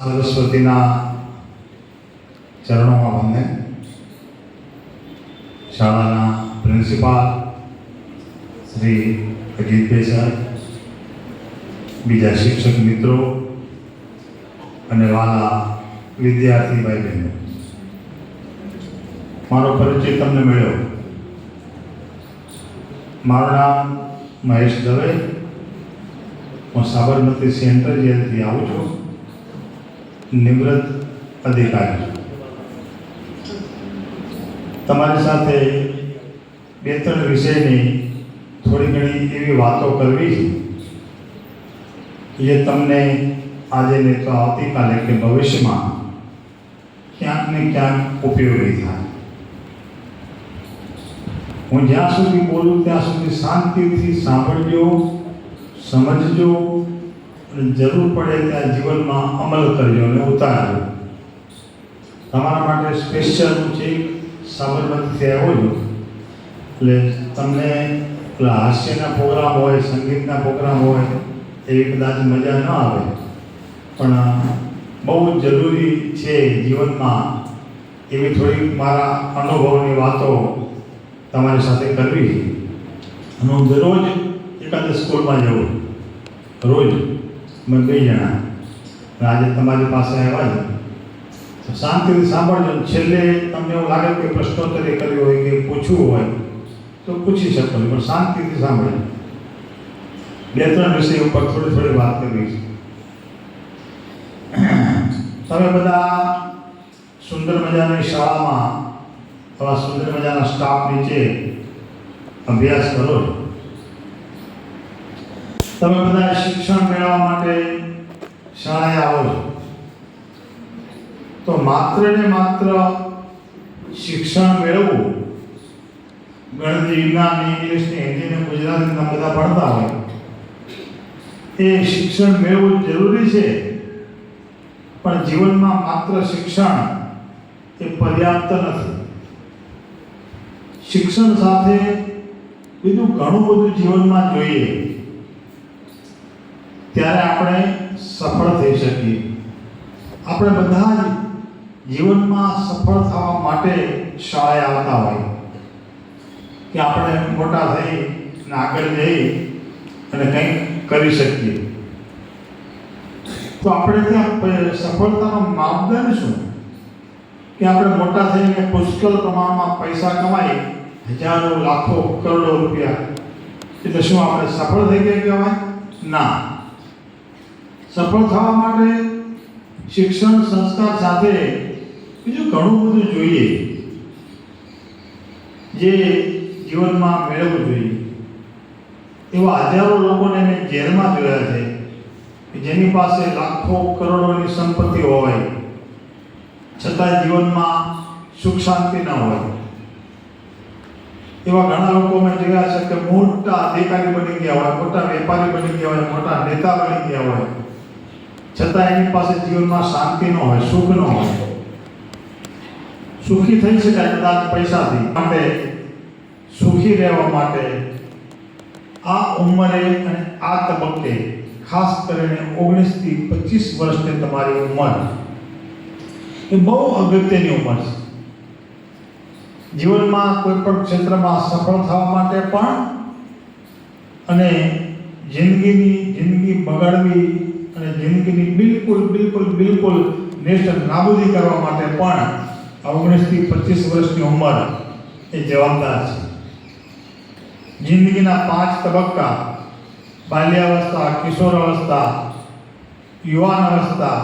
સરસ્વતીના ચરણોમાં વંદન. શાળાના પ્રિન્સિપાલ શ્રી અજીતભાઈ સર, બીજા શિક્ષક મિત્રો અને વાલા વિદ્યાર્થી ભાઈ બહેનો, મારો પરિચય તમને મળ્યો. મારું નામ મહેશ દવે. હું સાબરમતી સેન્ટ્રલ જેલથી આવું છું. નિવૃત્ત અધિકારી છું. તમારી સાથે બે ત્રણ વિષયની થોડી ઘણી એવી વાતો કરવી છે જે તમને આજે ને તો આવતીકાલે કે ભવિષ્યમાં ક્યાંક ને ક્યાંક ઉપયોગી થાય. હું જ્યાં સુધી બોલું ત્યાં સુધી શાંતિથી સાંભળજો, સમજજો અને જરૂર પડે ત્યાં જીવનમાં અમલ કરજો અને ઉતારજો. તમારા માટે સ્પેશિયલ હું છે સાબરમતીથી આવ્યો છું, એટલે તમને પેલા હાસ્યના પ્રોગ્રામ હોય, સંગીતના પ્રોગ્રામ હોય એવી કદાચ મજા ન આવે, પણ બહુ જરૂરી છે જીવનમાં એવી થોડી મારા અનુભવની વાતો તમારી સાથે કરવી છે. અને હું દરરોજ એકાદ સ્કૂલમાં જાઉં, રોજ અમે 2 જણા. આજે તમારી પાસે આવ્યા છે તો શાંતિથી સાંભળજો. છેલ્લે તમને એવું લાગે કે પ્રશ્નોત્તરી કરવી હોય કે પૂછવું હોય તો પૂછી શકો છો, પણ શાંતિથી સાંભળજો. 2-3 વિષય ઉપર થોડી વાત કરવી છે. તમે બધા સુંદર મજાની શાળામાં આવા સુંદર મજાના સ્ટાફ નીચે અભ્યાસ કરો છો. તમે બધા શિક્ષણ મેળવવા માટે શાળાએ આવો છો, તો માત્ર ને માત્ર શિક્ષણ મેળવવું, ગણિત, વિજ્ઞાન, ઇંગ્લિશ, હિન્દી ને ગુજરાતી તમે બધા ભણતા હોય, એ શિક્ષણ મેળવવું જરૂરી છે, પણ જીવનમાં માત્ર શિક્ષણ એ પર્યાપ્ત નથી. શિક્ષણ સાથે બીજું ઘણું બધું જીવનમાં જોઈએ, ત્યારે આપણે સફળ થઈ શકીએ. આપણે બધા જ જીવનમાં સફળ થવા માટે શાળાએ આવતા હોય કે આપણે મોટા થઈ અને આગળ જઈ અને કંઈક કરી શકીએ. તો આપણે ત્યાં સફળતાનો માપદંડ શું? કે આપણે મોટા થઈને પુષ્કળ પ્રમાણમાં પૈસા કમાઈ, હજારો, લાખો, કરોડો રૂપિયા, એટલે શું આપણે સફળ થઈ ગયા કહેવાય? ના. સફળ થવા માટે શિક્ષણ સંસ્કાર સાથે બીજું ઘણું બધું જોઈએ જે જીવનમાં મેળવવું જોઈએ. એવા હજારો લોકોને મેં જેલમાં જોયા છે કે જેની પાસે લાખો કરોડોની સંપત્તિ હોય છતાં જીવનમાં સુખ શાંતિ ન હોય. એવા ઘણા લોકો મેં જોયા છે કે મોટા અધિકારી બની ગયા હોય, મોટા વેપારી બની ગયા હોય, મોટા નેતા બની ગયા હોય, છતાં એની પાસે જીવનમાં શાંતિ ન હોય, સુખ ન હોય. સુખી થઈ શકાય કદાચ પૈસાથી, માટે સુખી રહેવા માટે આ ઉંમરે અને આ તબક્કે, ખાસ કરીને 19 થી 25 વર્ષની તમારી ઉંમર એ બહુ અગત્યની ઉંમર છે. જીવનમાં કોઈ પણ ક્ષેત્રમાં સફળ થવા માટે પણ અને જિંદગી બગાડવી અને જિંદગીની બિલકુલ નેસ્ત નાબૂદી કરવા માટે પણ 19 થી 25 વર્ષની ઉંમર એ જવાબદાર છે. જિંદગીના 5 તબક્કા: બાલ્યાવસ્થા, કિશોરાવસ્થા, યુવાન અવસ્થા,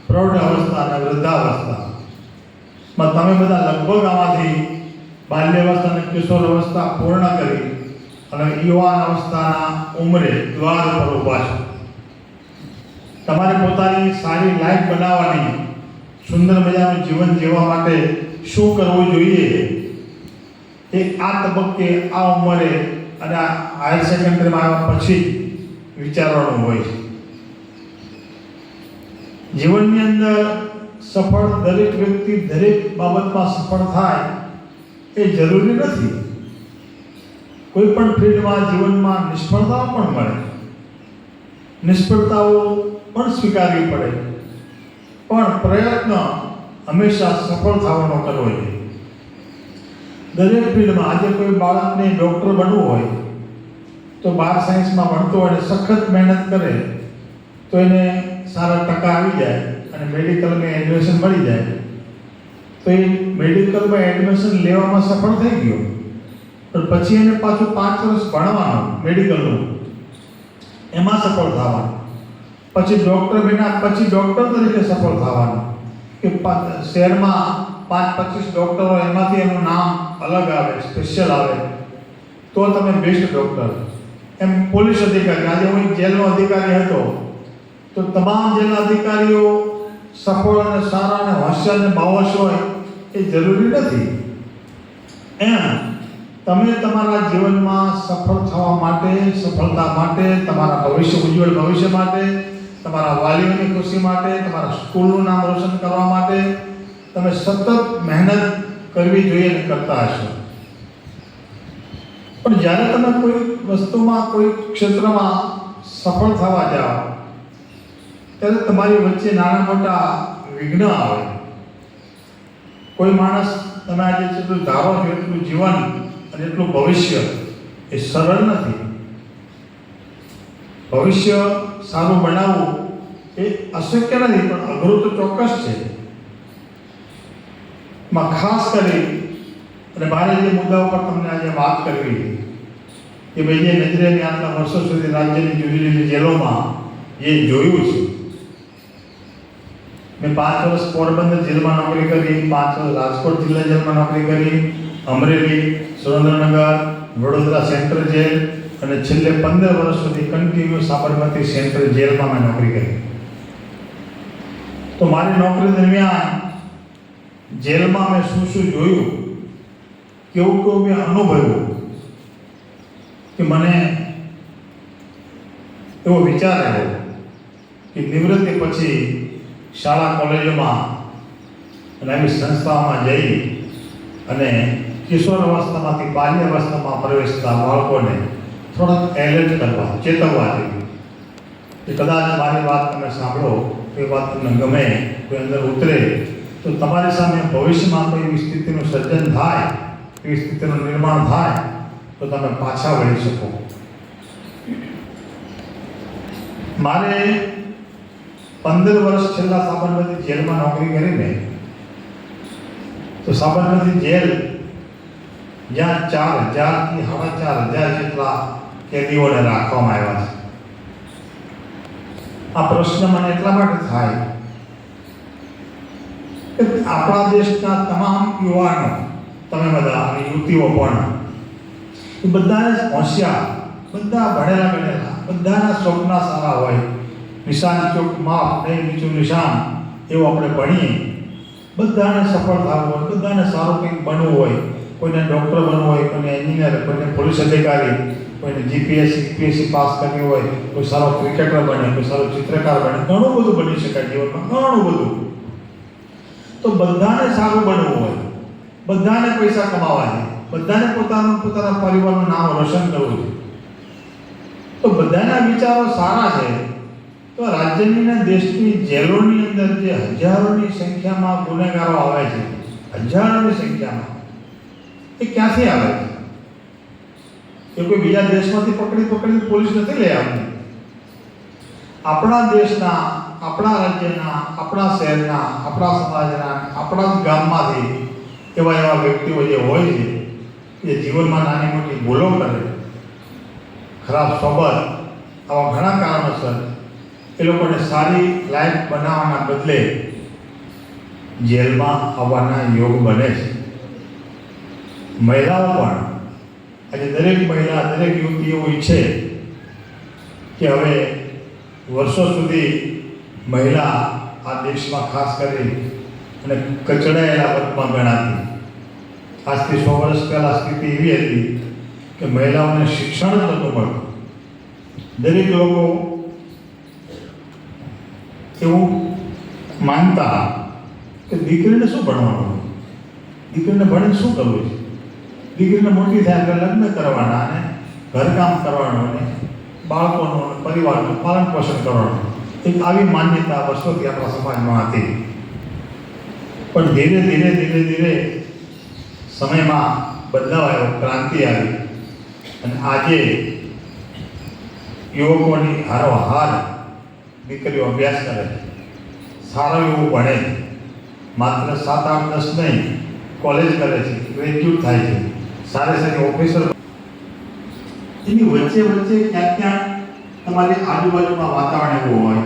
પ્રૌઢ અવસ્થા અને વૃદ્ધાવસ્થા. તમે બધા લગભગ આમાંથી બાલ્યાવસ્થા અને કિશોર અવસ્થા પૂર્ણ કરી અને યુવાન અવસ્થાના ઉંમરે દ્વાર પર ઊભા છો. તમારે પોતાની સારી લાઈફ બનાવવાની, સુંદર મજાનું જીવન જીવવા માટે શું કરવું જોઈએ એ આ તબક્કે, આ ઉંમરે અને હાયર સેકન્ડરીમાં આવ્યા પછી વિચારવાનું હોય છે. જીવનની અંદર સફળ દરેક વ્યક્તિ દરેક બાબતમાં સફળ થાય એ જરૂરી નથી. કોઈ પણ ફિલ્ડમાં જીવનમાં નિષ્ફળતાઓ પણ મળે, નિષ્ફળતાઓ પણ સ્વીકારવી પડે. પણ પ્રયત્ન હંમેશા સફળ થવાનો કરવો જોઈએ. દરેક ફિલ્ડમાં આજે કોઈ બાળકને ડૉક્ટર બનવું હોય તો 12 સાયન્સમાં ભણતો હોય અને સખત મહેનત કરે તો એને સારા ટકા આવી જાય અને મેડિકલમાં એડમિશન મળી જાય તો એ મેડિકલમાં એડમિશન લેવામાં સફળ થઈ ગયો. પણ પછી એને પાછું 5 વર્ષ ભણવાનું મેડિકલનું, એમાં સફળ થવાનું. પછી ડૉક્ટર બન્યા પછી ડૉક્ટર તરીકે સફળ થવાનું કે શહેરમાં 5-25 ડૉક્ટર હોય એમાંથી એનું નામ અલગ આવે, સ્પેશિયલ આવે તો તમે બેસ્ટ ડૉક્ટર. એમ પોલીસ અધિકારી, આજે હું એક જેલનો અધિકારી હતો તો તમામ જેલના અધિકારીઓ સફળ અને સારા અને હોશિયાર અને બાવસ હોય એ જરૂરી નથી. એમ તમે તમારા જીવનમાં સફળ થવા માટે, સફળતા માટે, તમારા ઉજ્જવળ ભવિષ્ય માટે, તમારા વાલીઓની ખુશી માટે, તમારા સ્કૂલનું નામ રોશન કરવા માટે તમે સતત મહેનત કરવી જોઈએ અને કરતા હશો. પણ જ્યારે તમે કોઈ વસ્તુમાં, કોઈ ક્ષેત્રમાં સફળ થવા જાઓ ત્યારે તમારી વચ્ચે નાના મોટા વિઘ્ન આવે. કોઈ માણસ તમે આજે જેટલું ધારો છો એટલું જીવન અને એટલું ભવિષ્ય એ સરળ નથી. ભવિષ્ય સારું બનાવવું એ અશક્ય નથી, પણ અઘરું તો ચોક્કસ છે. માં ખાસ કરી અને મારે જે મુદ્દા ઉપર તમને આજે વાત કરવી કે ભાઈ જે નજરે આટલા વર્ષો સુધી રાજ્યની જુદી જુદી જેલોમાં એ જોયું છે. મેં 5 વર્ષ પોરબંદર જેલમાં નોકરી કરી, 5 વર્ષ રાજકોટ જિલ્લા જેલમાં નોકરી કરી, અમરેલી, સુરેન્દ્રનગર, વડોદરા સેન્ટ્રલ જેલ અને છેલ્લે 15 વર્ષ સુધી કન્ટિન્યુ સાબરમતી સેન્ટ્રલ જેલમાં મેં નોકરી કરી. તો મારી નોકરી દરમિયાન જેલમાં મેં શું જોયું, કેવું મેં અનુભવ્યું કે મને એવો વિચાર આવ્યો કે નિવૃત્તિ પછી શાળા કોલેજોમાં અને આવી સંસ્થાઓમાં જઈ અને કિશોર અવસ્થામાંથી બાલ્ય અવસ્થામાં પ્રવેશતા બાળકોને થોડાક એલર્ટ કરવા, ચેતવવા જોઈએ કે કદાચ મારી વાત તમે સાંભળો, એ વાત તમને ગમે, કોઈ અંદર ઉતરે તો તમારી સામે ભવિષ્યમાં કોઈ એવી સ્થિતિનું સર્જન થાય, એવી સ્થિતિનું નિર્માણ થાય તો તમે પાછા વળી શકો. મારે 15 વર્ષ છેલ્લા સાબરમતી જેલમાં નોકરી કરીને તો સાબરમતી જેલ જ્યાં 4,000 થી 4,500 જેટલા કેદીઓને રાખવામાં આવ્યા છે. આ પ્રશ્ન મને એટલા માટે થાય કે આપણા દેશના તમામ યુવાનો, તમે બધા અને યુવતીઓ પણ એ બધાને હોશિયાર, બધા ભણેલા ગણેલા, બધાના સ્વપ્ન સારા હોય. નિશાન ચોક માપ નહીં, નીચું નિશાન એવું આપણે ભણીએ. બધાને સફળ થવું હોય, બધાને સારું કંઈક બનવું હોય. કોઈને ડૉક્ટર બનવું હોય, કોઈને એન્જિનિયર, કોઈને પોલીસ અધિકારી, કોઈને જીપીએસસી યુપીએસસી પાસ કરવી હોય, કોઈ સારો ક્રિકેટર બને, કોઈ સારો ચિત્રકાર બને, ઘણું બધું બની શકાય જીવનમાં, ઘણું બધું. તો બધાને સારું બનવું હોય, બધાને પૈસા કમાવા છે, બધાને પોતાના પરિવારનું નામ રોશન કરવું છે. તો બધાના વિચારો સારા છે તો રાજ્યની અને દેશની જેલોની અંદર જે હજારોની સંખ્યામાં ગુનેગારો આવે છે, હજારોની સંખ્યામાં, એ ક્યાંથી આવે છે? એ કોઈ બીજા દેશમાંથી પકડી પોલીસ નથી લઈ આવતી. આપણા દેશના, આપણા રાજ્યના, આપણા શહેરના, આપણા સમાજના, આપણા જ ગામમાંથી એવા વ્યક્તિઓ જે હોય છે એ જીવનમાં નાની મોટી ભૂલો કરે, ખરાબ સોબત, આવા ઘણા કારણોસર એ લોકોને સારી લાઈફ બનાવવાના બદલે જેલમાં આવવાના યોગ બને છે. મહિલાઓ પણ આજે દરેક મહિલા, દરેક યુવતીઓ ઈચ્છે કે હવે વર્ષો સુધી મહિલા આ દેશમાં ખાસ કરી અને કચડાયેલા વર્ગમાં ગણાતી. આજથી 100 વર્ષ પહેલાં સ્થિતિ એવી હતી કે મહિલાઓને શિક્ષણ જ નહોતું મળતું. દરેક લોકો એવું માનતા કે દીકરીને શું ભણવાનું, દીકરીને ભણીને શું કરવું છે, દીકરીને મોટી થાય એટલે લગ્ન કરવાના અને ઘરકામ કરવાનું અને બાળકોનું અને પરિવારનું પાલન પોષણ કરવાનું. એક આવી માન્યતા વર્ષોથી આપણા સમાજમાં હતી. પણ ધીરે ધીરે ધીરે ધીરે સમયમાં બદલાવ આવ્યો, ક્રાંતિ આવી અને આજે યુવકોની હારોહાર દીકરીઓ અભ્યાસ કરે છે, સારું એવું ભણે છે, માત્ર 7, 8, 10 નહીં, કોલેજ કરે છે, ગ્રેજ્યુએટ થાય છે, સારી સારી ઓફિસર. એની વચ્ચે વચ્ચે ક્યાંક ક્યાંક તમારી આજુબાજુમાં વાતાવરણ એવું હોય,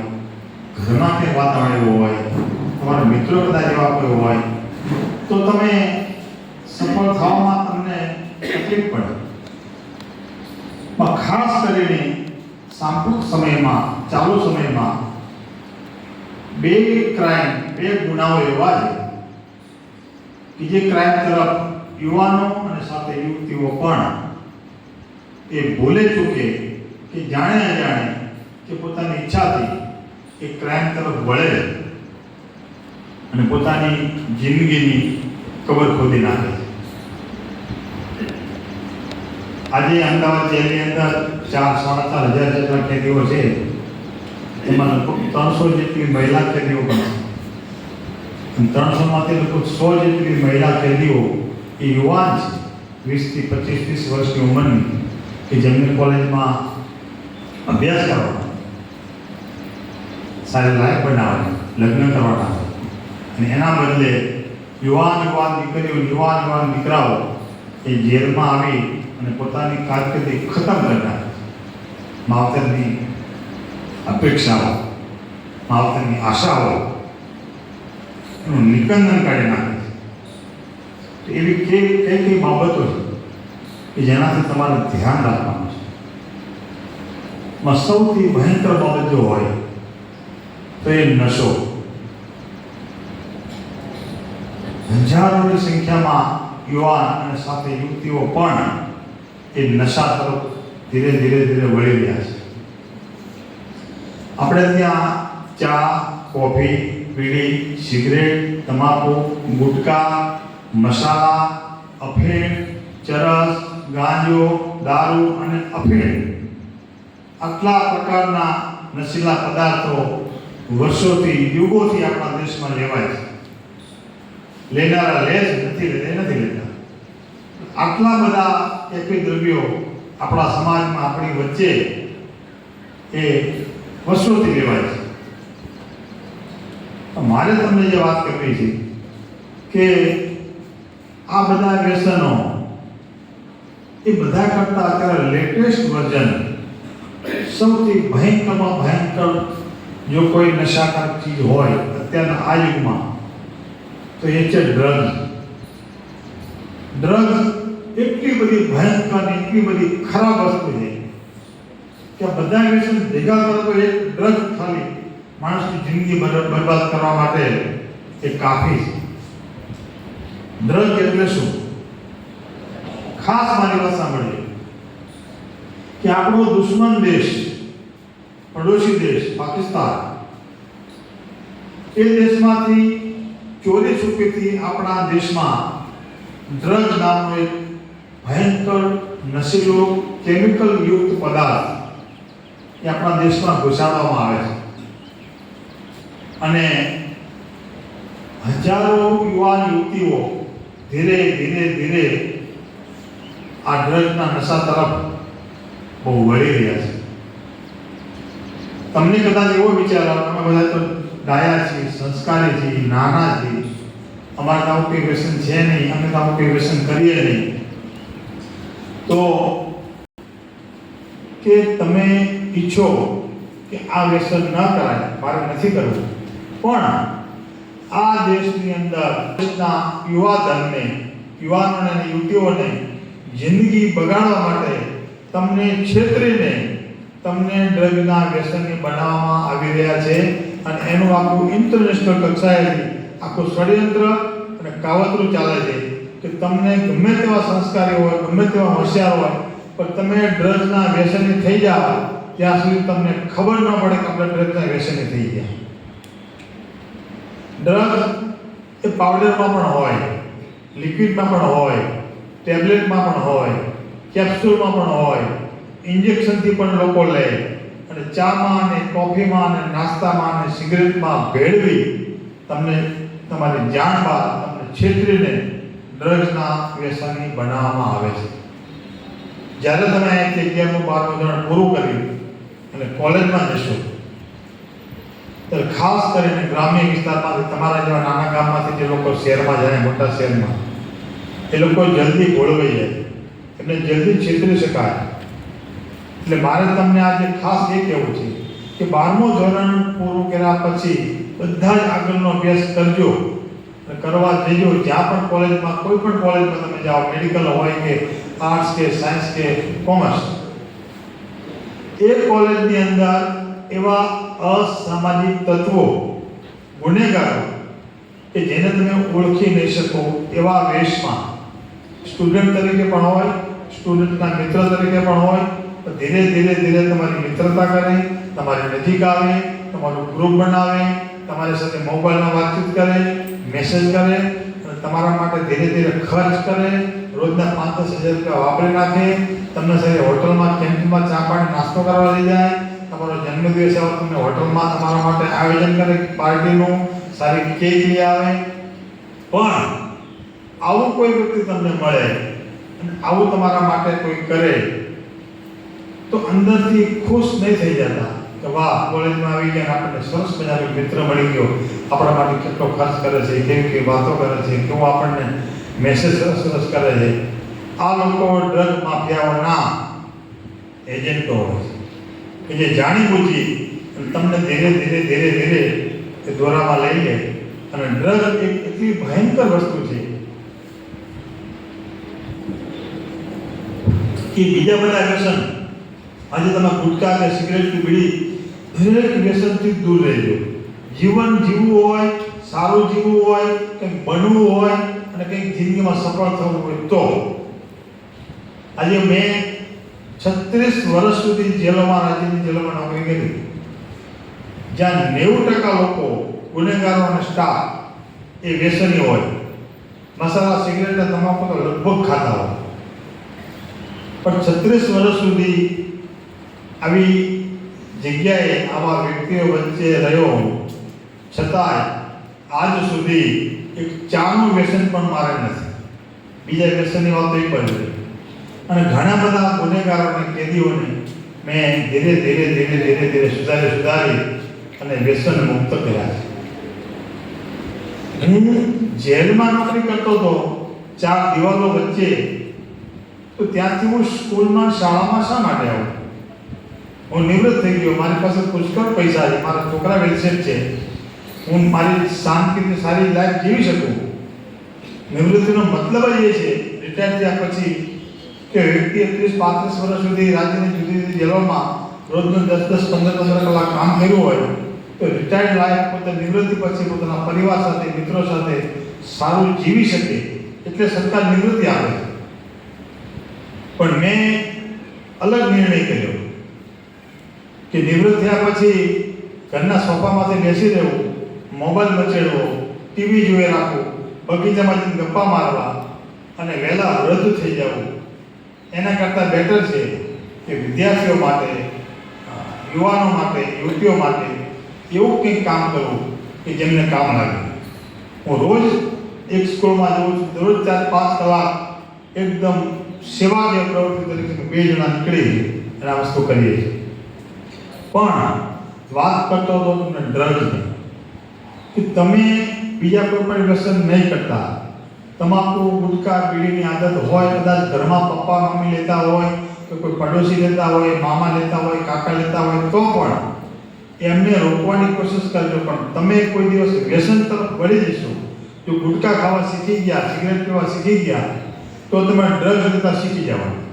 ઘરમાં ક્યાંક વાતાવરણ એવું હોય, તમારા મિત્રો કદાચ એવા કોઈ હોય, તો તમે સફળ થવામાં તમને તકલીફ પડે. ખાસ કરીને સાંપ્રત સમયમાં, ચાલુ સમયમાં બે ગુનાઓ એવા છે કે જે ક્રાઇમ તરફ યુવાનો અને સાથે યુવતીઓ પણ એ ભૂલે ચૂકે કે જાણે અજાણે કે પોતાની ઈચ્છાથી એ ક્રાઇમ તરફ વળે અને પોતાની જિંદગીની કબર ખોદી નાખે છે. આજે અમદાવાદ જેલની અંદર 4-4.5 હજાર જેટલા કેદીઓ છે, એમાં લગભગ 300 જેટલી મહિલા કેદીઓ પણ છે. 300માંથી લગભગ 100 જેટલી મહિલા કેદીઓ એ યુવાન છે, 20 થી 25-30 વર્ષની ઉંમરની, કે જેમને કોલેજમાં અભ્યાસ કરવાનો, સારી લાયક બનાવવાની, લગ્ન કરવાના, અને એના બદલે યુવાન દીકરીઓ, યુવાન દીકરાઓ એ જેલમાં આવી અને પોતાની કારકિર્દી ખતમ કરતા, માવતરની અપેક્ષાઓ, માવતરની આશાઓ એનું નિકંદન કાઢી નાખે છે. એવી કઈ બાબતો છે કે જેનાથી તમારે ધ્યાન રાખવાનું છે. સૌથી ભયંકર બાબત જો હોય તો એ નશો. હજારોની સંખ્યામાં યુવાન અને સાથે યુવતીઓ પણ એ નશા તરફ ધીરે ધીરે વળી રહ્યા છે. આપણે ત્યાં ચા, કોફી, બીડી, સિગરેટ, તમાકુ, ગુટકા, મસાલા, અફીણ, ચરસ, ગાંજો, દારૂ અને અફીણ, આટલા પ્રકારના નશીલા પદાર્થો વર્ષોથી, યુગોથી આપણા દેશમાં લેવાય છે. લેનારા લે છે, નથી લેતા. આટલા બધા કેફી દ્રવ્યો આપણા સમાજમાં, આપણી વચ્ચે એ વર્ષોથી લેવાય છે. મારે તમને જે વાત કરવી છે કે આ બધા વ્યસનો એ બધા કરતા અત્યારે લેટેસ્ટ વર્ઝન, સૌથી ભયંકરમાં ભયંકર જો કોઈ નશાકારક ચીજ હોય અત્યારના આ યુગમાં તો એ છે ડ્રગ્સ. ડ્રગ્સ એટલી બધી ભયંકર, એટલી બધી ખરાબ વસ્તુ છે કે બધા વ્યસન ભેગા કરો તો એક ડ્રગ ખાલી માણસની જિંદગી બરબાદ કરવા માટે એ કાફી છે. ડ્રગ એટલે શું? ખાસ મારી વાત સાંભળીએ કે આપણો દુશ્મન દેશ, પડોશી દેશ પાકિસ્તાન, એ દેશમાંથી ચોરી છુપીથી આપણા દેશમાં ડ્રગ નામનો એક ભયંકર નશીલો કેમિકલ યુક્ત પદાર્થ એ આપણા દેશમાં ઘુસાડવામાં આવે છે. અને હજારો યુવાન યુવતીઓ ધીરે ધીરે આ ડ્રગના નશા તરફ બહુ વળી રહ્યા છે. તમને કદાચ એવો વિચાર આવે, અમે બધા તો ડાયા છીએ, સંસ્કારી છીએ, નાના છીએ, અમારે તો આવું કંઈ વ્યસન છે નહીં, અમે તો આવું કંઈ વ્યસન કરીએ નહીં, તો કે તમે ઈચ્છો કે આ વ્યસન ન કરાય, મારે નથી કરવું, પણ આ દેશની અંદર દેશના યુવાધનને, યુવાનોને અને યુવતીઓને જિંદગી બગાડવા માટે તમને છેતરીને તમને ડ્રગના વ્યસની બનાવવામાં આવી રહ્યા છે. અને એનું આખું ઇન્ટરનેશનલ કક્ષાએ આખું ષડયંત્ર અને કાવતરું ચાલે છે કે તમને ગમે તેવા સંસ્કારી હોય, ગમે તેવા હોશિયાર હોય, પણ તમે ડ્રગ્સના વ્યસની થઈ જાઓ ત્યાં સુધી તમને ખબર ન પડે કે આપણે ડ્રગ્સના વ્યસની થઈ ગયા. ડ્રગ્સ એ પાવડરમાં પણ હોય, લિક્વિડમાં પણ હોય, ટેબ્લેટમાં પણ હોય, કેપ્સ્યુલમાં પણ હોય, ઇન્જેક્શનથી પણ લોકો લે, અને અને ચામાં અને કોફીમાં અને નાસ્તામાં અને સિગરેટમાં ભેળવી તમને તમારી જાણ બહાર તમને છેતરીને ડ્રગ્સના વ્યસની બનાવવામાં આવે છે. જ્યારે તમે 11મું 12મું ધોરણ પૂરું કર્યું અને કોલેજમાં જશો ત્યારે ખાસ કરીને ગ્રામ્ય વિસ્તારમાંથી તમારા જેવા નાના ગામમાંથી જે લોકો શહેરમાં જાય, મોટા શહેરમાં, એ લોકો જલ્દી ભોળવાઈ જાય, એમને જલ્દી છેતરી શકાય. એટલે મારે તમને આજે ખાસ એ કહેવું છે કે 12મું ધોરણ પૂરું કર્યા પછી બધા જ આગળનો અભ્યાસ કરજો અને કરવા જજો. જ્યાં પણ કોલેજમાં, કોઈ પણ કોલેજમાં તમે જાઓ, મેડિકલ હોય કે આર્ટ્સ કે સાયન્સ કે કોમર્સ, એ કોલેજની અંદર એવા અસામાજિક તત્વો, ગુનેગારો કે જેને તમે ઓળખી નહીં શકો એવા વેશમાં સ્ટુડન્ટ તરીકે પણ હોય, સ્ટુડન્ટના મિત્ર તરીકે પણ હોય, તો ધીરે ધીરે તમારી મિત્રતા કરે, તમારી નજીક આવે, તમારું ગ્રુપ બનાવે, તમારી સાથે મોબાઈલમાં વાતચીત કરે, મેસેજ કરે અને તમારા માટે ધીરે ધીરે ખર્ચ કરે, રોજના 5-10 હજાર રૂપિયા વાપરી નાખે, તમને સાથે હોટલમાં, કેન્ટીનમાં ચા પાણી નાસ્તો કરવા લઈ જાય, તમારો જન્મદિવસ આવે તમને હોટલમાં તમારા માટે આયોજન કરે પાર્ટીનું, સારી કેક લઈ આવે. પણ આવું કોઈ વ્યક્તિ તમને મળે અને આવું તમારા માટે કોઈ કરે તો અંદરથી ખુશ નહીં થઈ જતા કે વાહ, કોલેજમાં આવી ગયા, આપણને સરસ મજાનો મિત્ર મળી ગયો, આપણા માટે કેટલો ખર્ચ કરે છે, કેવી વાતો કરે છે, કેવો આપણને મેસેજ સરસ કરે છે. આ લોકો ડ્રગ માફિયાઓના એજન્ટો હોય છે કે જે જાણી બૂજી તમને ધીરે એ દોરામાં લઈ લે. અને ડ્રગ એક એટલી ભયંકર વસ્તુ છે કે બીજા બધા વ્યસન, આજે તમે ગુટકા કે સિગરેટ કે બીડી, દરેક વ્યસનથી દૂર રહેજો. જીવન જીવવું હોય, સારું જીવવું હોય, કંઈક બનવું હોય અને કંઈક જિંદગીમાં સફળ થવું હોય તો. આજે મેં 36 વર્ષ સુધી જેલોમાં, રાજ્યની જેલોમાં નોકરી કરી, જ્યાં 90% લોકો, ગુનેગારો અને સ્ટાફ એ વ્યસની હોય. મસાલા, સિગરેટ અને તમાકુ તો લગભગ ખાતા હોય. પણ 36 વર્ષ સુધી આવી જગ્યાએ આવા વ્યક્તિઓ વચ્ચે રહ્યો છતાંય આજ સુધી એક ચાનું વ્યસન પણ મારે નથી. બીજા વ્યસનની વાત તો એ પણ છે. અને ઘણા બધા ગુનેગારોને, કેદીઓને મેં ધીરે સુધારી અને વ્યસન મુક્ત કર્યા છે. હું જેલમાં નોકરી કરતો હતો 4 દિવાલો વચ્ચે, તો ત્યાંથી હું સ્કૂલમાં, શાળામાં શા માટે આવું? હું નિવૃત્ત થઈ ગયો, મારી પાસે પુષ્કળ પૈસા છે, મારા છોકરા વેલસેટ છે, હું મારી શાંતિથી સારી લાઈફ જીવી શકું. નિવૃત્તિનો મતલબ જ એ છે, રિટાયર થયા પછી, કે વ્યક્તિ 30-35 વર્ષ સુધી રાજ્યની જુદી જુદી જેલોમાં રોજનું 10-10, 15-15 કલાક કામ કર્યું હોય તો રિટાયર્ડ લાઈફ પોતે નિવૃત્તિ પછી પોતાના પરિવાર સાથે, મિત્રો સાથે સારું જીવી શકે, એટલે સરકાર નિવૃત્તિ આપે છે. પણ મેં અલગ નિર્ણય કર્યો કે નિવૃત્ત થયા પછી ઘરના સોફામાંથી બેસી રહેવું, મોબાઈલ મચેડવો, ટીવી જોઈ રાખવું, બગીચામાં જઈને ગપ્પા મારવા અને વહેલા વૃદ્ધ થઈ જવું, એના કરતાં બેટર છે કે વિદ્યાર્થીઓ માટે, યુવાનો માટે, યુવતીઓ માટે એવું કંઈક કામ કરવું કે જેમને કામ લાગે. હું રોજ એક સ્કૂલમાં જઉં છું, દરરોજ 4-5 કલાક એકદમ સેવાકીય પ્રવૃત્તિ તરીકે 2 જણા નીકળી અને આ વસ્તુ કરીએ છીએ. પણ વાત કરતો હતો તમને ડ્રગ્સની, કે તમે બીજા કોઈ પણ વ્યસન નહીં કરતા. તમાકુ, ગુટકા, બીડીની આદત હોય, કદાચ ઘરમાં પપ્પા મમ્મી લેતા હોય કે કોઈ પડોશી લેતા હોય, મામા લેતા હોય, કાકા લેતા હોય, તો પણ એમને રોકવાની કોશિશ કરજો. પણ તમે કોઈ દિવસ વ્યસન તરફ વળી જશો, જો ગુટકા ખાવા શીખી ગયા, સિગરેટ પીવા શીખી ગયા, તો તમે ડ્રગ્સ લેતા શીખી જવાનું.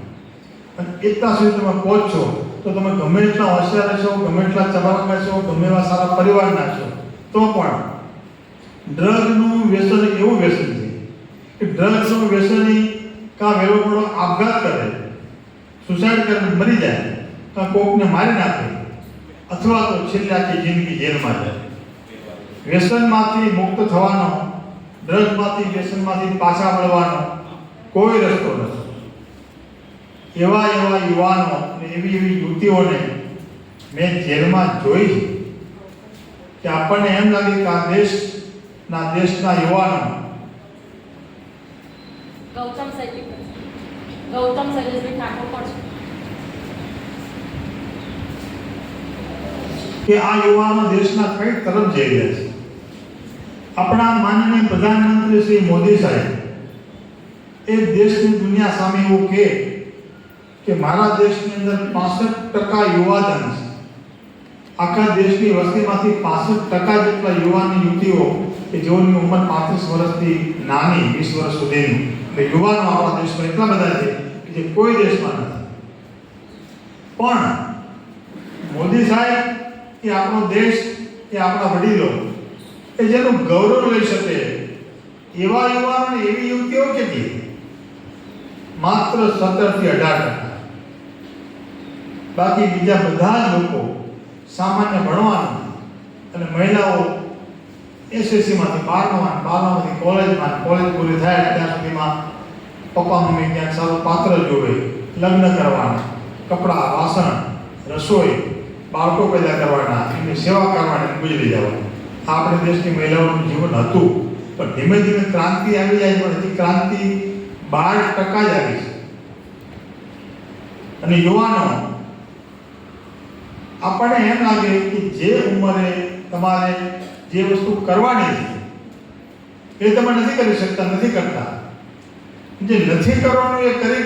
અને એટલા સુધી તમે પહોંચશો તો તમે ગમે એટલા હોશિયાર છો, ગમે એટલા ચલાવતા છો, ગમે એવા સારા પરિવારના છો, તો પણ ડ્રગનું વ્યસન એવું વ્યસન છે કે ડ્રગ્સનું વ્યસની કાં વહેલો મોડો આપઘાત કરે, સુસાઇડ કરીને મરી જાય, કાં કોકને મારી નાખે, અથવા તો છેલ્લે આખી જિંદગી જેલમાં જાય. વ્યસનમાંથી મુક્ત થવાનો, ડ્રગ્સમાંથી, વ્યસનમાંથી પાછા વળવાનો કોઈ રસ્તો નથી. એવા યુવાનો અને એવી યુવતીઓને મેં જેલમાં જોઈ કે આપણને એમ લાગે કે આ દેશના યુવાનો ગૌતમ શૈલેષભાઈ ઠાકોર પણ છે કે આ યુવાનો દેશના કઈ તરફ જઈ રહ્યા છે. આપણા માનનીય પ્રધાનમંત્રી શ્રી મોદી સાહેબ એ દેશની દુનિયા સામે એવું કે મારા દેશની અંદર 65% યુવાધન છે. આખા દેશની વસ્તીમાંથી 65% જેટલા યુવાની યુવતીઓ કે જેઓની ઉંમર 35 વર્ષથી નાની 20 વર્ષ સુધીની, એટલે યુવાનો આપણા દેશમાં એટલા બધા છે કે જે કોઈ દેશમાં નથી. પણ મોદી સાહેબ એ આપણો દેશ, એ આપણા વડીલો એ જેનું ગૌરવ લઈ શકે એવા યુવાનો અને એવી યુવતીઓ કેટલી? માત્ર 17 થી 18%. બાકી બીજા બધા લોકો સામાન્ય ભણવાનું અને મહિલાઓ એસએસસી માંથી 12માંથી કોલેજમાં, કોલેજ પૂરી થાય ત્યાં સુધીમાં પપ્પા મમ્મી ક્યાંક સારું પાત્ર જોવે, લગ્ન કરવાના, કપડાં, વાસણ, રસોઈ, બાળકો પેદા કરવાના, એમની સેવા કરવાની, ગુજરી જવાનું. આપણે દેશની મહિલાઓનું જીવન હતું. પણ ધીમે ધીમે ક્રાંતિ આવી જાય, પણ હજી ક્રાંતિ 12% જ આવી છે. અને યુવાનો, આપણને એમ લાગે કે જે ઉંમરે તમારે જે વસ્તુ કરવાની છે એ તમે નથી કરી શકતા, નથી કરતા. જે નથી કરવાનું એ કરી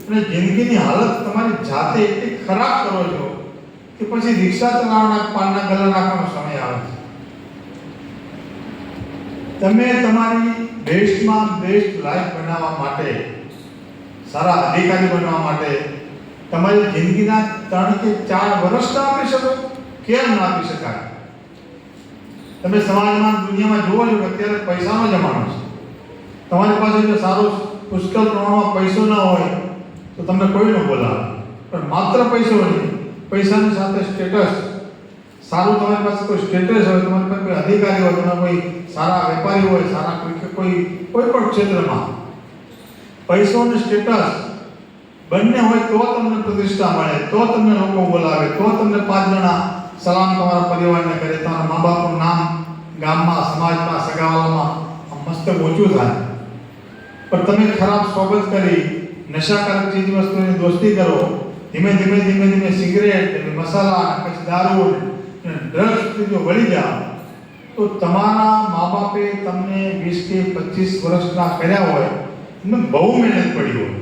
અને જિંદગીની હાલત તમારી જાતે એટલી ખરાબ કરો છો કે પછી રિક્ષા ચલાવવાના, પાનના ગલ્લા નાખવાનો સમય આવે છે. તમે તમારી બેસ્ટમાં બેસ્ટ લાઈફ બનાવવા માટે, સારા અધિકારી બનવા માટે તમારી જિંદગીના 3 કે 4 વર્ષ ના આપી શકો? કેમ ના આપી શકાય? તમે સમાજમાં, દુનિયામાં જોવો છો કે અત્યારે પૈસાનો જમાનો છે. તમારી પાસે જો સારો પુષ્કળ પ્રમાણમાં પૈસો ન હોય તો તમને કોઈ ન બોલાવે. પણ માત્ર પૈસો નહીં, પૈસાની સાથે સ્ટેટસ, સારું તમારી પાસે કોઈ સ્ટેટસ હોય, તમારી પાસે કોઈ અધિકારી હોય, તમે કોઈ સારા વેપારી હોય, સારા કોઈ પણ ક્ષેત્રમાં પૈસો અને સ્ટેટસ બંને હોય તો તમને પ્રતિષ્ઠા મળે, તો તમને લોકો બોલાવે, તો તમને 5 જણા સલામ તમારા પરિવારને કરે, તમારા મા બાપનું નામ ગામમાં, સમાજમાં, સગાવાલામાં મસ્ત ઊંચું થાય. પણ તમે ખરાબ સોબત કરી, નશાકારક ચીજ વસ્તુની દોસ્તી કરો, ધીમે સિગરેટ, મસાલા, પછી દારૂ, ડ્રગ્સ જો વળી જાઓ તો તમારા મા બાપે તમને 20 કે 25 વર્ષના કર્યા હોય, એમને બહુ મહેનત પડી હોય,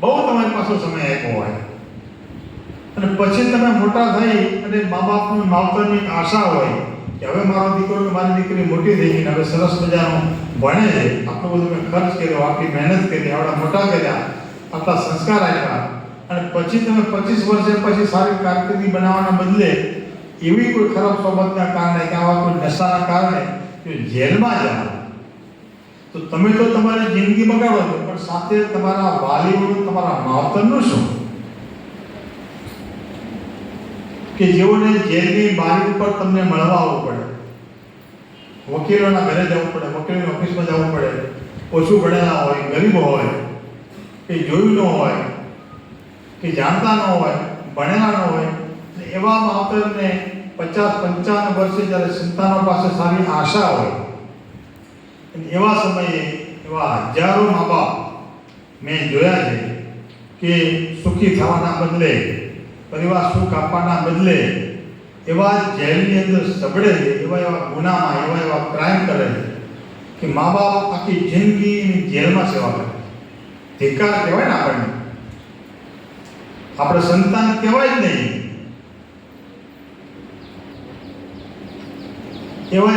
બહુ તમારી પાસે સમય આપ્યો હોય, અને પછી તમે મોટા થઈ અને મા બાપનું માવતરની આશા હોય કે હવે મારો દીકરો કે મારી દીકરી મોટી થઈ ગઈ, હવે સરસ મજાનું ભણે છે, આટલો બધો મેં ખર્ચ કર્યો, આટલી મહેનત કરી, આવડા મોટા કર્યા, આટલા સંસ્કાર આપ્યા, અને પછી તમે 25 વર્ષે પછી સારી કારકિર્દી બનાવવાના બદલે એવી કોઈ ખરાબ સોબતના કારણે કે આવા કોઈ નશાના કારણે જો જેલમાં જાઓ તો તમે તો તમારી જિંદગી બગાડો છો, પણ સાથે તમારા વાલીઓનું, તમારા માવતરનું શું? કે જેઓને જેલની બારી ઉપર તમને મળવા આવવું પડે, વકીલોના ઘરે જવું પડે, વકીલોની ઓફિસમાં જવું પડે, ઓછું ભણેલા હોય, ગરીબ હોય, કે જોયું ન હોય, કે જાણતા ન હોય, ભણેલા ન હોય, એવા માવતરને 50-55 વર્ષે જ્યારે સંતાનો પાસે સારી આશા હોય, એવા સમયે એવા હજારો મા બાપ મેં જોયા છે કે સુખી થવાના બદલે, પરિવાર સુખ આપવાના બદલે એવા જેલની અંદર સબળે છે, એવા ગુનામાં, એવા ક્રાઇમ કરે છે કે મા બાપ આખી જિંદગી જેલમાં સેવા કરે. ધિક્કાર કહેવાય ને આપણને, આપણે સંતાન કહેવાય જ નહીં. એવા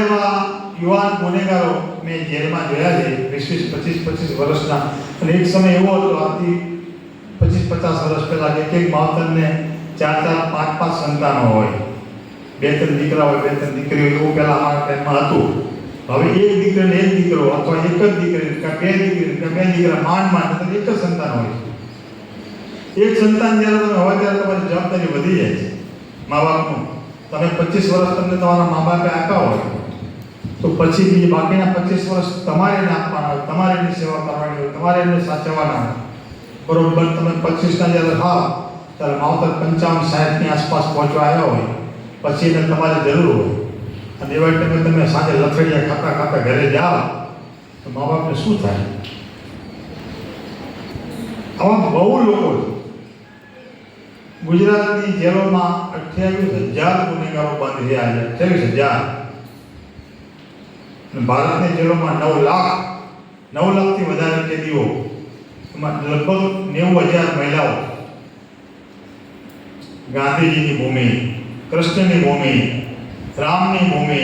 યુવાન ગુનેગારો મેં જેલમાં જોયા છે, 20-25 વર્ષના. અને એક સમય એવો હતો, આથી 25-50 વર્ષ પહેલા એક માવતરને 4-4, 5-5 સંતાનો હોય, 2-3 દીકરા હોય, 2-3 દીકરીઓ, એવું પહેલા અમારા ટાઈમમાં હતું. હવે એક દીકરો ને એક દીકરો, અથવા એક જ દીકરી કે 2 દીકરી કે 2 દીકરા, માંડ એક જ સંતાન હોય છે. એક સંતાન જ્યારે તમે હોય ત્યારે તમારી જવાબદારી વધી જાય છે મા બાપનું. તમે 25 વર્ષ તમને તમારા મા બાપે આપ્યા હોય તો પછી બીજી બાકીના 25 વર્ષ તમારે એને આપવાના હોય, તમારે એની સેવા કરવાની હોય, તમારે એને સાચવવાના હોય. બરોબર, તમે 25 ના જ્યારે થાવ ત્યારે માવતર 55-60 ની આસપાસ પહોંચવા આવ્યા હોય પછી એને તમારી જરૂર હોય અને એવા ટાઈમે તમે સાંજે લથડિયા ખાતા ખાતા ઘરે જાઓ તો મા બાપને શું થાય? આવા બહુ લોકો છે. ગુજરાતની જેલોમાં 28,000 ગુનેગારો બંધ રહ્યા છે. 28,000. અને ભારતની જેલોમાં 9,00,000થી વધારે કેદીઓ, એમાં લગભગ 90,000 મહિલાઓ. ગાંધીજીની ભૂમિ, કૃષ્ણની ભૂમિ, રામની ભૂમિ,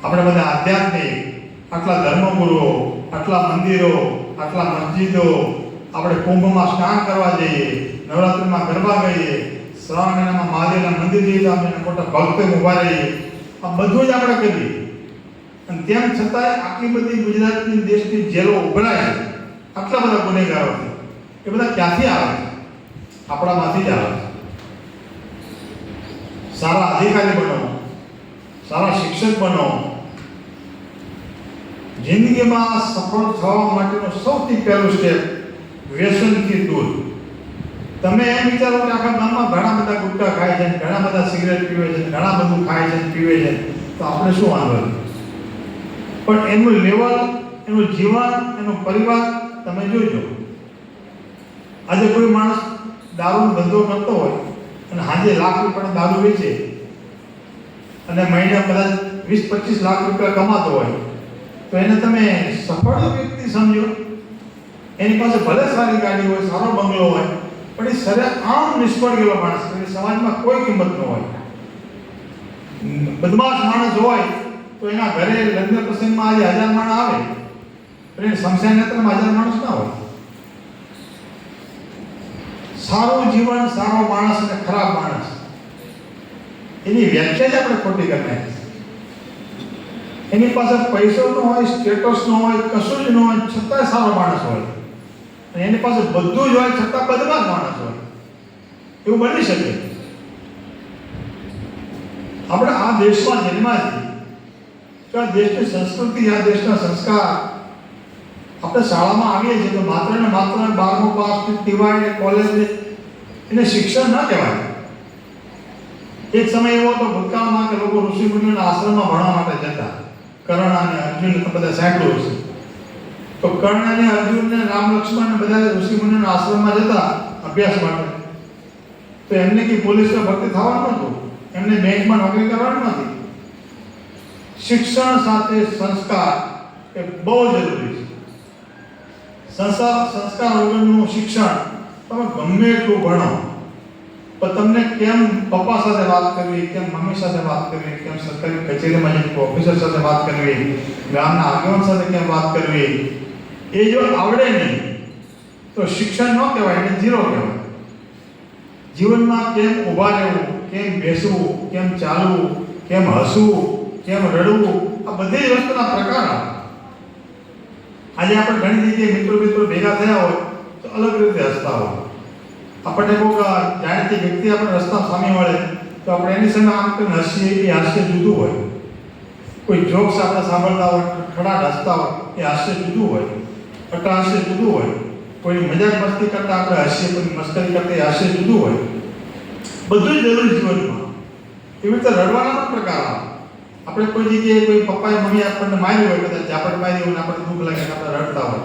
આપણે બધા આધ્યાત્મિક, આટલા ધર્મગુરુઓ, આટલા મંદિરો, આટલા મસ્જિદો, આપણે કુંભમાં સ્નાન કરવા જઈએ, નવરાત્રિમાં ગરબા ગાઈએ, શ્રાવણ મહિનામાં મહાદેવના મંદિર જઈએ તો આપણે મોટા ભક્તો ઊભા રહીએ. આ બધું જ આપણે કરીએ અને તેમ છતાંય આટલી બધી ગુજરાતની દેશની જેલો ઉભરાય છે, આટલા બધા ગુનેગારો છે. એ બધા ક્યાંથી આવે છે? આપણામાંથી જ આવે છે. સારા અધિકારી બનો, સારા શિક્ષક બનો. જિંદગીમાં સફળ થવા માટેનો સૌથી પહેલું સ્ટેપ વ્યસનથી દૂર. તમે એમ વિચારો કે આખા ગામમાં ઘણા બધા ગુટખા ખાય છે, ઘણા બધા સિગરેટ પીવે છે, ઘણા બધું ખાય છે, પીવે છે, તો આપણે શું વાંધો? પણ એનું લેવલ, એનું જીવન, એનો પરિવાર તમે જોઈજો. આજે કોઈ માણસ દારૂનો ધંધો કરતો હોય અને આજે લાખ રૂપિયાનો દારૂ વેચે અને મહિને કદાચ 20-25 લાખ રૂપિયા કમાતો હોય તો એને તમે સફળ વ્યક્તિ સમજો? એની પાસે ભલે સારી ગાડી હોય, સારો બંગલો હોય, પણ એ સરેઆમ નિષ્ફળ ગયેલો માણસ, એની સમાજમાં કોઈ કિંમત ન હોય. બદમાશ માણસ હોય તો એના ઘરે લગ્ન પ્રસંગમાં આજે 1000 માણસ આવે પણ એને શમશાન યાત્રામાં 1000 માણસ ના હોય. સારું જીવન, સારો માણસ અને ખરાબ માણસ, એની વ્યાખ્યા જ આપણે ખોટી કરી નાખી. એની પાસે પૈસો ન હોય, સ્ટેટસ ન હોય, કશું જ ન હોય, છતાંય સારો માણસ હોય. અને એની પાસે બધું જ હોય છતાં બદમાશ માણસ હોય. એવું બની શકે? આપણે આ દેશમાં જન્મ્યા છીએ તો આ દેશની સંસ્કૃતિ, આ દેશના સંસ્કાર, આપણે શાળામાં આવીએ છીએ તો માત્ર ને માત્ર 12મું પાસ, ટીવાય, કોલેજ એને શિક્ષણ ન કહેવાય. એક સમય એવો હતો ભૂતકાળમાં કે લોકો ઋષિ મુનિઓના આશ્રમમાં ભણવા માટે જતા. કર્ણ અને અર્જુન બધા સાંભળ્યું છે. તો કર્ણ અને અર્જુન ને રામ લક્ષ્મણ ને બધા ઋષિ મુનિઓના આશ્રમમાં જતા અભ્યાસ માટે. તો એમને કે પોલીસમાં ભરતી થવાનું નહોતું, એમને બેંકમાં નોકરી કરવાની નથી. શિક્ષણ સાથે સંસ્કાર એ બહુ જરૂરી છે. સંસ્કાર વગરનું શિક્ષણ તમે ગમે એટલું ભણો પણ તમને કેમ પપ્પા સાથે વાત કરવી, કેમ મમ્મી સાથે વાત કરવી, કેમ સરકારી કચેરીમાં જઈને ઓફિસર સાથે વાત કરવી, ગામના આગેવાન સાથે કેમ વાત કરવી, એ જો આવડે નહીં તો શિક્ષણ ન કહેવાય, એને ઝીરો કહેવાય. જીવનમાં કેમ ઊભા રહેવું, કેમ બેસવું, કેમ ચાલવું, કેમ હસવું, કેમ રડવું, આ બધી વસ્તુના પ્રકાર આવે. આજે આપણે ઘણી જગ્યાએ મિત્રો ભેગા થયા હોય તો અલગ રીતે હસતા હોય. આપણને કોઈક જાણીતી વ્યક્તિ આપણે રસ્તા સામે મળે તો આપણે એની સામે આમ કરીને હસીએ, એ હાસ્ય જુદું હોય. કોઈ જોક્સ આપણે સાંભળતા હોય, ખડાટ હસતા હોય, એ હાસ્ય જુદું હોય, અટ્ટહાસ્ય જુદું હોય. કોઈ મજાક મસ્તી કરતા આપણે હસીએ, કોઈ મસ્કરી કરતા એ હાસ્ય જુદું હોય. બધું જ જરૂરી જીવનમાં. એવી રીતે રડવાના પણ પ્રકાર આવે. આપણે કોઈ જગ્યાએ કોઈ પપ્પાએ મમ્મી આપણને માર્યું હોય, કદાચ ઝાપટ મારી હોય, આપણને દુઃખ લાગે, આપણે રડતા હોય,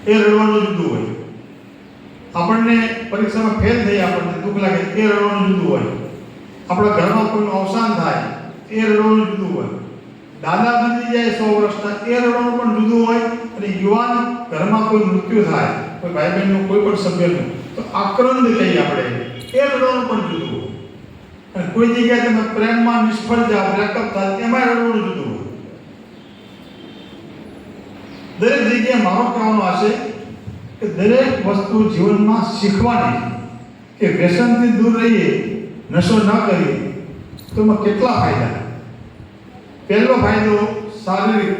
એ રડવાનું જુદું હોય. આપણને પરીક્ષામાં ફેલ થઈ, આપણને દુઃખ લાગે, એ રડવાનું જુદું હોય. આપણા ઘરમાં કોઈનું અવસાન થાય, એ રડવાનું જુદું હોય. દાદા ગુજરી જાય 100 વર્ષના, એ રડવાનું પણ જુદું હોય. અને યુવાન ઘરમાં કોઈ મૃત્યુ થાય, કોઈ ભાઈ બહેનનું કોઈ પણ સભ્યનું, તો આક્રંદ કહીએ આપણે, એ રડવાનું પણ જુદું હોય. અને કોઈ જગ્યાએ તમે પ્રેમમાં નિષ્ફળ જાઓ, બ્રેકઅપ થાય, એમાં રડવાનું જુદું હોય. દરેક જગ્યાએ મારો કહેવાનો હશે કે દરેક વસ્તુ જીવનમાં શીખવાની કે વ્યસનથી દૂર રહીએ, નશો ન કરીએ તો એમાં કેટલા ફાયદા. પહેલો ફાયદો શારીરિક.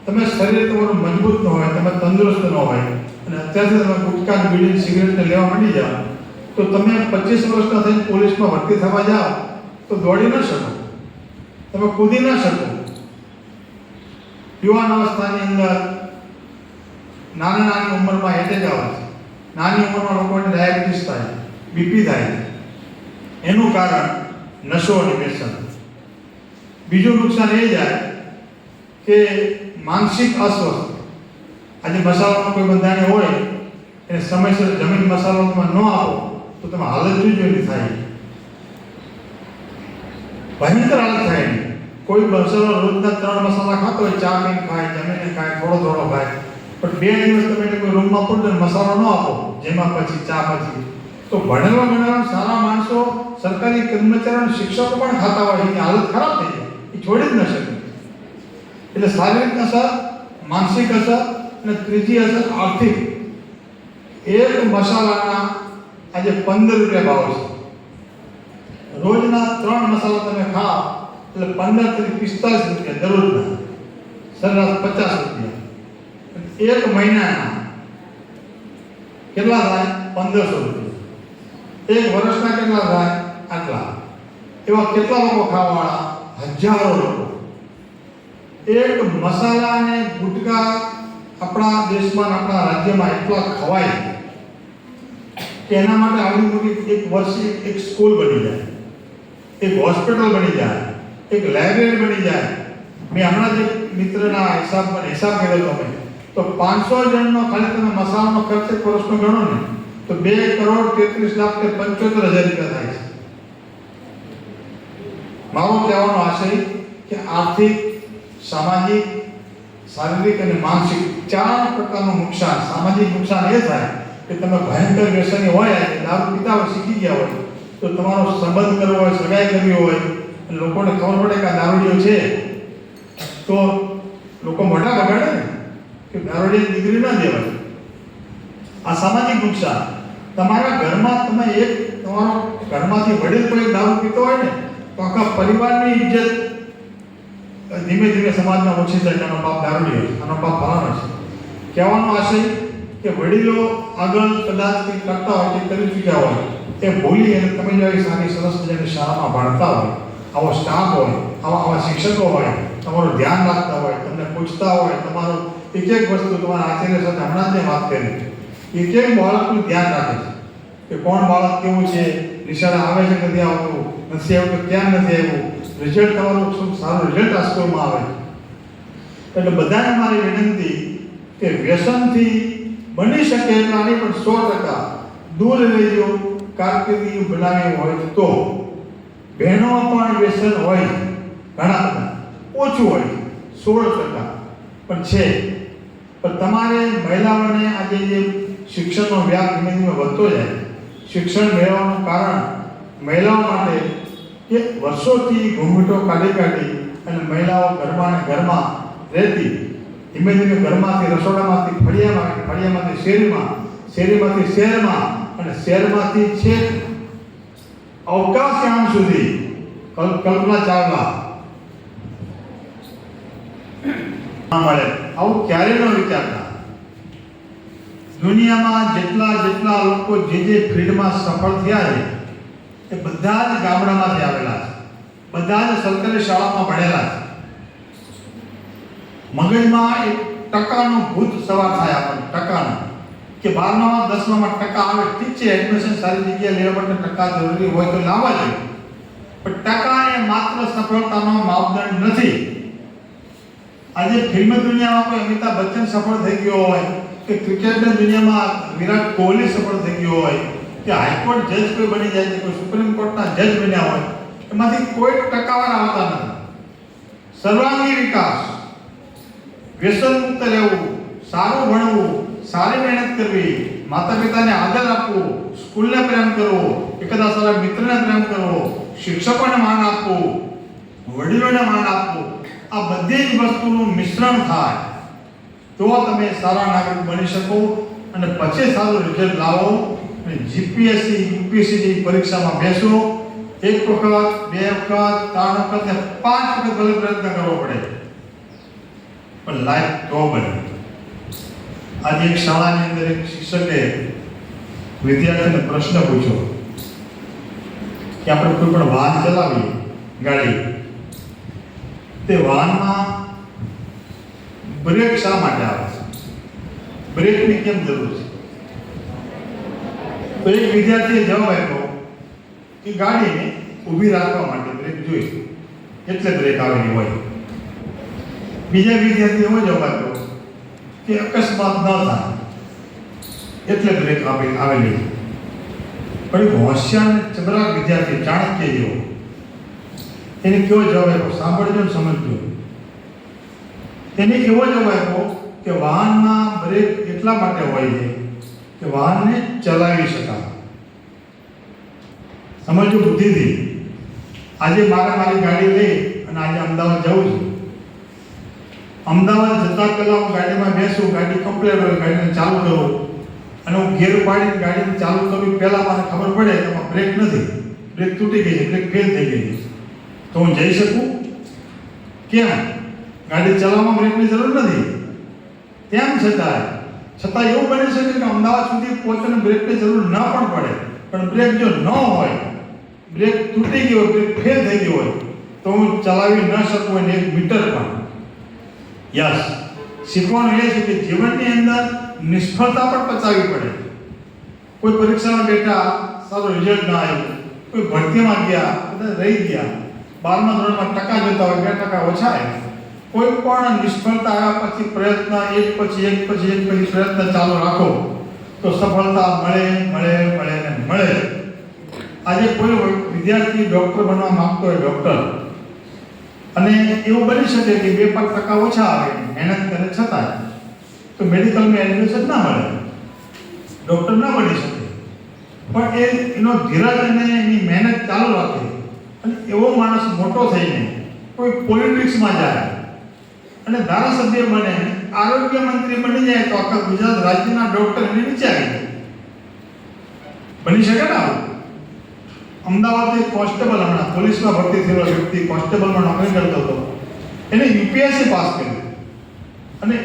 તમે શરીર તમારું મજબૂત ન હોય, તમે તંદુરસ્ત ન હોય અને અત્યારથી તમે ગુટખા, બીડી, સિગરેટને લેવા માંડી જાઓ તો તમે 25 વર્ષના થઈને પોલીસમાં ભરતી થવા જાઓ તો દોડી ન શકો, તમે કૂદી ન શકો. યુવાન અવસ્થાની અંદર નાની ઉંમરમાં એટેક આવે છે, નાની ઉંમરમાં લોકોને ડાયાબિટીસ થાય, બીપી થાય છે. એનું કારણ નશો અને વ્યસન. બીજું નુકસાન એ જાય કે માનસિક અસ્વસ્થ. આજે મસાલામાં કોઈ બંધાણે હોય એને સમયસર જમીન મસાલામાં ન આપો તો તમે હાલત જોઈ એની થાય, ભયંકર હાલત થાય નહીં. કોઈ મસાલો રોજના 3 મસાલા ખાતો હોય, ચા પીને ખાય, જમીને ખાય, થોડો ખાય, પણ 2 દિવસ તમે એને કોઈ રૂમમાં પડો મસાલો ન આપો જેમાં પછી ચા પછી, તો ભણેલા સારા માણસો, સરકારી કર્મચારીઓ, શિક્ષકો પણ ખાતા હોય, એની હાલત ખરાબ થઈ જાય, એ છોડી જ ન શકે. એટલે શારીરિક અસર, માનસિક અસર અને ત્રીજી અસર આર્થિક. એક મસાલાના આજે 15 રૂપિયા ભાવ છે. રોજના 3 મસાલા તમે ખાઓ એટલે 15 થી 45 રૂપિયા દરરોજના, સરેરાશ 50 રૂપિયા. એક મહિનાના કેટલા થાય? 1500 રૂપિયા. એક વર્ષના કેટલા થાય? આટલા. એવા કેટલા લોકો ખાવાવાળા? હજારો લોકો. એક મસાલા અને ગુટકા આપણા દેશમાં, આપણા રાજ્યમાં એટલા ખવાય કે એના માટે આવડી મોટી એક વર્ષે એક સ્કૂલ બની જાય, એક હોસ્પિટલ બની જાય, એક લાઇબ્રેરી બની જાય. મેં હમણાં જ મિત્રના હિસાબ કર્યો હતો, તો 500 જણનો ખાલી તમે મસાલાનો ખર્ચ એક વર્ષનો ગણો ને તો 2,33,75,000 રૂપિયા થાય છે. મારો કહેવાનો આશય કે આર્થિક, સામાજિક, શારીરિક અને માનસિક 4 પ્રકારનું નુકસાન. સામાજિક નુકસાન એ થાય કે તમે ભયંકર વ્યસની હોય, દારૂ પીતા હોય, શીખી ગયા હોય, તો તમારો સંબંધ કરવો હોય, સગાઈ કરવી હોય, લોકોને ખબર પડે કે આ દારૂડિયો છે, તો લોકો મોઢા બગાડે ને કે દારૂડિયાની દીકરી ન દેવાય. આ સામાજિક નુકસાન. તમારા ઘરમાં તમે તમારો ઘરમાંથી વડીલ કોઈ દારૂ પીતો હોય ને તો આખા પરિવારની ઇજ્જત ધીમે ધીમે સમાજમાં ઓછી થાય. આનો બાપ દારૂડિયો છે, આનો બાપ ફલાણો છે. કહેવાનો આશય કે વડીલો આગળ કદાચ કંઈક કરતા હોય, કંઈક કરી ચૂક્યા હોય, એ ભૂલી અને તમે જો સારી સરસ મજાની શાળામાં ભણતા હોય, આવો સ્ટાફ હોય, આવા શિક્ષકો હોય, તમારું ધ્યાન રાખતા હોય, તમને પૂછતા હોય, તમારું એક વસ્તુ તમારા આચાર્ય સાથે હમણાં જ વાત કરી, એક બાળકનું ધ્યાન રાખે છે કે કોણ બાળક કેવું છે, નિશાળે આવે છે નથી આવતું, નથી આવતું ક્યાં નથી આવ્યું, રિઝલ્ટ તમારું શું સારું રિઝલ્ટ આ સ્કૂલમાં આવે. એટલે બધાને મારી વિનંતી કે વ્યસનથી બની શકે એટલા નહીં પણ 100% દૂર રહેજો. કારકિર્દી બનાવી હોય તો. બહેનો પણ વ્યસન હોય ઘણા બધા, ઓછું હોય 16% પણ છે. પણ તમારે મહિલાઓને આજે જે શિક્ષણનો વ્યાપ ધીમે ધીમે વધતો જાય, શિક્ષણ મેળવવાનું કારણ મહિલાઓ માટે કે વર્ષોથી ઘૂંઘટો કાઢી અને મહિલાઓ ઘરમાં રહેતી, ધીમે ધીમે ઘરમાંથી, રસોડામાંથી ફળિયામાંથી શેરીમાંથી શહેરમાં અને શહેરમાંથી છેક અવકાશયાન સુધી. કલ્પના ચાવલા મળે આવું ક્યારે ન વિચારતા. દુનિયામાં જેટલા લોકો જે ફિલ્ડમાં સફળ થયા છે એ બધા જ ગામડામાંથી આવેલા છે, બધા જ સરકારી શાળામાં ભણેલા છે. મગજમાં એક ટકાનું ભૂત સવાર થાય આપણને, ટકાનું કે 12માં 10માં ટકા આવે, ઠીક છે, એડમિશન સારી જગ્યાએ લેવા માટે ટકા જરૂરી હોય તો લાવવા જોઈએ, પણ ટકા એ માત્ર સફળતાનો માપદંડ નથી. આજે ફિલ્મ દુનિયામાં કોઈ અમિતાભ બચ્ચન સફળ થઈ ગયો હોય કે ક્રિકેટની દુનિયામાં વિરાટ કોહલી સફળ થઈ ગયો હોય કે હાઈકોર્ટ જજ કોઈ બની જાય છે, કોઈ સુપ્રીમ કોર્ટના જજ બન્યા હોય, એમાંથી કોઈ ટકાવાર આવતા નથી. સર્વાંગી વિકાસ, વ્યસન મુક્ત રહેવું, સારું ભણવું, સારી મહેનત કરવી, માતા પિતાને આદર આપવું, સ્કૂલને પ્રેમ કરવો, એકાદા સારા મિત્રને પ્રેમ કરવો, શિક્ષકોને માન આપવું, વડીલોને માન આપવું, આ બધી જ વસ્તુનું મિશ્રણ થાય તો તમે સારા નાગરિક બની શકો અને પછી સારું રિઝલ્ટ લાવો અને જીપીએસસી યુપીએસસી જેવી પરીક્ષામાં બેસો. 1 વખત, 2 વખત, 3 વખત ને 5 વખત ભલે પ્રયત્ન કરવો પડે પણ લાઈફ તો બને. આજે એક શાળાની અંદર એક શિક્ષકે વિદ્યાર્થીને પ્રશ્ન પૂછ્યો કે આપણે કોઈ પણ વાહન ચલાવીએ, ગાડી, તે વાહનમાં બ્રેક શા માટે આવે છે? બ્રેકની કેમ જરૂર છે? તો એક વિદ્યાર્થીએ જવાબ આપ્યો કે ગાડીને ઊભી રાખવા માટે બ્રેક જોઈએ, એટલે બ્રેક આવેલી હોય. બીજા વિદ્યાર્થીએ એવો જવાબ આપ્યો કે અકસ્માત ન થાય એટલે બ્રેક આવેલી. પણ એક હોશિયાર ચબરાક વિદ્યાર્થી ચાણક્ય જેવો એને કેવો જવાબ આપ્યો, સાંભળજો ને સમજજો. એને એવો જવાબ આપ્યો કે વાહનમાં બ્રેક એટલા માટે હોય છે કે વાહનને ચલાવી શકાય. સમજો બુદ્ધિથી. આજે મારી ગાડી લઈ અને આજે અમદાવાદ જવું છું. અમદાવાદ જતા પહેલા હું ગાડીમાં બેસું, ગાડી કમ્પ્લેટ હોય, ગાડીને ચાલુ કરું અને હું ગેર પાડીને ગાડીને ચાલુ કરું પહેલાં મને ખબર પડે કે એમાં બ્રેક નથી, બ્રેક તૂટી ગઈ છે, બ્રેક ફેલ થઈ ગઈ છે, તો હું જઈ શકું? કેમ? ગાડી ચલાવવામાં બ્રેકની જરૂર નથી. તેમ છતાં એવું બની શકે કે અમદાવાદ સુધી પહોંચીને બ્રેકની જરૂર ન પણ પડે, પણ બ્રેક જો ન હોય, બ્રેક તૂટી ગયો હોય, બ્રેક ફેલ થઈ ગયો હોય, તો હું ચલાવી ન શકું એને 1 મીટર પણ. યસ, શીખવાનું એ છે કે જીવનની અંદર નિષ્ફળતા પણ પચાવવી પડે. કોઈ પરીક્ષામાં બેઠા, સારું રિઝલ્ટ ના આવ્યું, કોઈ ભરતીમાં ગયા, બધા રહી ગયા, 12મા ધોરણમાં ટકા જતા હોય, 2% ઓછા આવ્યા. કોઈ પણ નિષ્ફળતા આવ્યા પછી પ્રયત્ન એક પછી પ્રયત્ન ચાલુ રાખો તો સફળતા મળે. આજે કોઈ વિદ્યાર્થી ડૉક્ટર બનવા માંગતો હોય, ડૉક્ટર, અને એવું બની શકે કે 2% ઓછા આવે, મહેનત કરે છતાં તો મેડિકલમાં એડમિશન ના મળે, ડૉક્ટર ના બની શકે. પણ એનો ધીરજ અને એની મહેનત ચાલુ રાખે અને એવો માણસ મોટો થઈને કોઈ પોલિટિક્સમાં જાય અને ધારાસભ્ય બને, આરોગ્ય મંત્રી બની જાય તો આખા ગુજરાત રાજ્યના ડૉક્ટર એની નીચે આવી જાય. બની શકે ને આવું? અમદાવાદથી કોન્સ્ટેબલ, હમણાં પોલીસમાં ભરતી થયેલો વ્યક્તિ કોન્સ્ટેબલમાં નોકરી કરતો હતો, એને યુપીએસસી પાસ કર્યું અને